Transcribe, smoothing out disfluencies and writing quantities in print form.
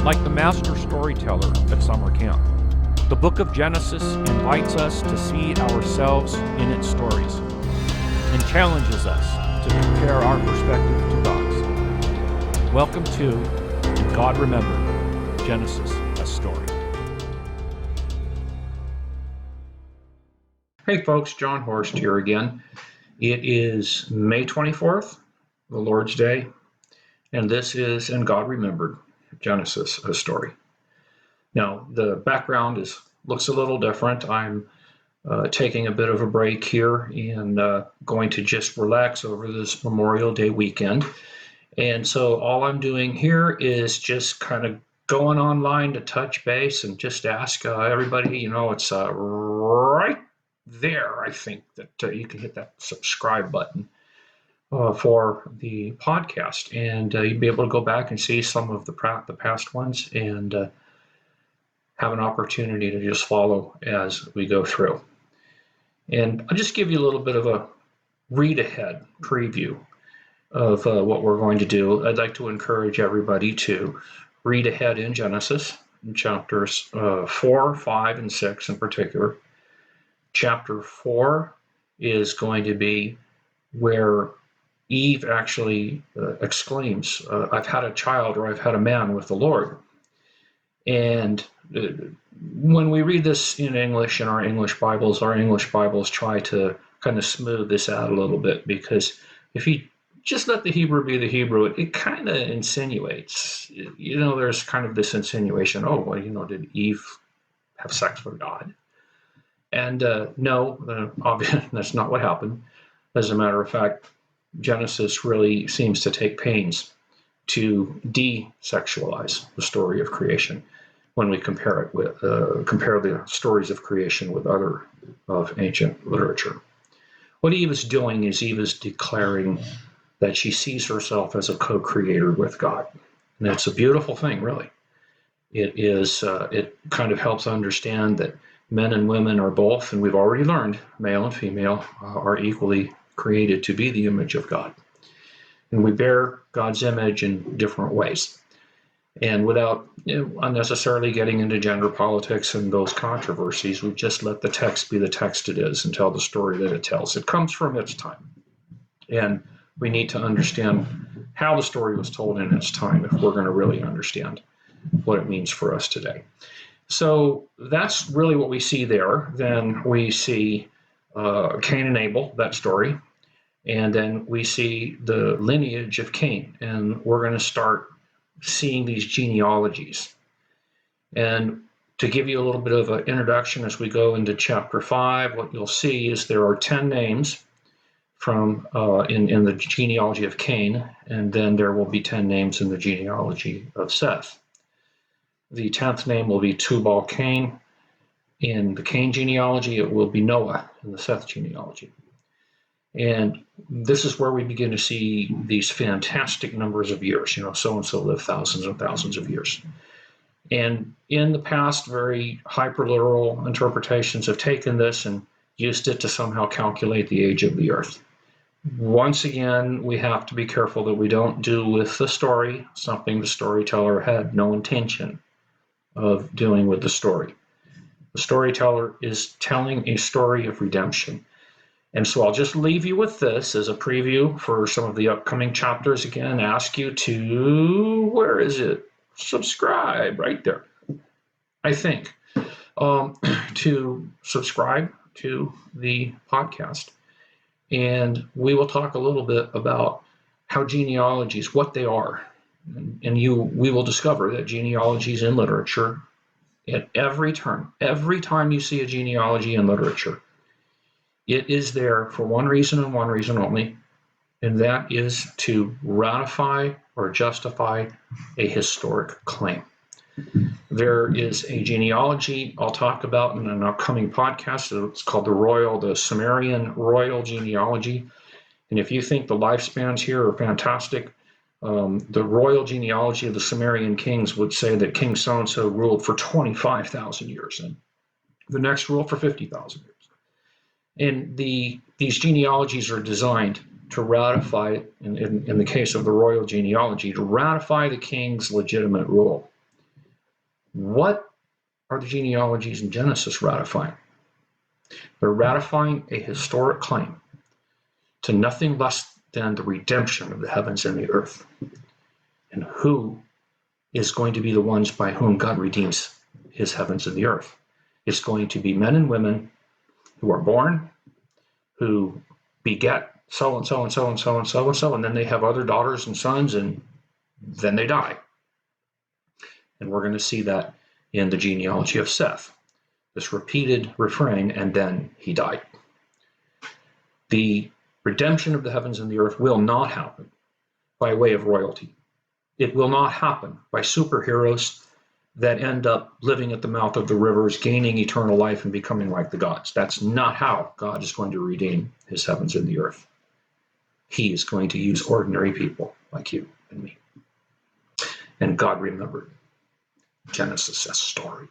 Like the master storyteller at summer camp, the book of Genesis invites us to see ourselves in its stories and challenges us to compare our perspective to God's. Welcome to God Remembered, Genesis, a Story. Hey folks, John Horst here again. It is May 24th, the Lord's Day, and this is And God Remembered, Genesis, a Story. Now, the background looks a little different. I'm taking a bit of a break here and going to just relax over this Memorial Day weekend. And so all I'm doing here is just kind of going online to touch base and just ask everybody, it's right there, I think, that you can hit that subscribe button for the podcast, and you'll be able to go back and see some of the past ones and have an opportunity to just follow as we go through. And I'll just give you a little bit of a read-ahead preview of what we're going to do. I'd like to encourage everybody to read ahead in Genesis, in chapters 4, 5, and 6 in particular. Chapter 4 is going to be where Eve actually exclaims, I've had a child, or I've had a man with the Lord. And when we read this in English in our English Bibles try to kind of smooth this out a little bit, because if you just let the Hebrew be the Hebrew, it kind of insinuates, there's kind of this insinuation, did Eve have sex with God? And no, obviously that's not what happened. As a matter of fact, Genesis really seems to take pains to desexualize the story of creation when we compare the stories of creation with other of ancient literature. What Eve is doing is Eve is declaring that she sees herself as a co-creator with God, and that's a beautiful thing, really. It is. It kind of helps understand that men and women are both, and we've already learned, male and female are equally created to be the image of God. And we bear God's image in different ways. And without unnecessarily getting into gender politics and those controversies, we just let the text be the text it is and tell the story that it tells. It comes from its time. And we need to understand how the story was told in its time if we're going to really understand what it means for us today. So that's really what we see there. Then we see Cain and Abel, that story. And then we see the lineage of Cain. And we're going to start seeing these genealogies. And to give you a little bit of an introduction as we go into chapter 5, what you'll see is there are 10 names from in the genealogy of Cain, and then there will be 10 names in the genealogy of Seth. The 10th name will be Tubal-Cain. In the Cain genealogy, it will be Noah in the Seth genealogy. And this is where we begin to see these fantastic numbers of years. So-and-so lived thousands and thousands of years. And in the past, very hyperliteral interpretations have taken this and used it to somehow calculate the age of the earth. Once again, we have to be careful that we don't do with the story something the storyteller had no intention of doing with the story. The storyteller is telling a story of redemption. And so I'll just leave you with this as a preview for some of the upcoming chapters. Again, ask you to, where is it? Subscribe right there, I think, to subscribe to the podcast. And we will talk a little bit about how genealogies, what they are. And we will discover that genealogies in literature, at every turn, every time you see a genealogy in literature, it is there for one reason and one reason only, and that is to ratify or justify a historic claim. There is a genealogy I'll talk about in an upcoming podcast. It's called the Sumerian royal genealogy. And if you think the lifespans here are fantastic, the royal genealogy of the Sumerian kings would say that King so-and-so ruled for 25,000 years, and the next ruled for 50,000 years. And these genealogies are designed to ratify, in the case of the royal genealogy, to ratify the king's legitimate rule. What are the genealogies in Genesis ratifying? They're ratifying a historic claim to nothing less than the redemption of the heavens and the earth. And who is going to be the ones by whom God redeems his heavens and the earth? It's going to be men and women who are born, who beget so and so and so and so and so and so, and then they have other daughters and sons, and then they die. And we're going to see that in the genealogy of Seth, this repeated refrain, and then he died. The redemption of the heavens and the earth will not happen by way of royalty. It will not happen by superheroes that end up living at the mouth of the rivers, gaining eternal life and becoming like the gods. That's not how God is going to redeem his heavens and the earth. He is going to use ordinary people like you and me. And God remembered Genesis' story.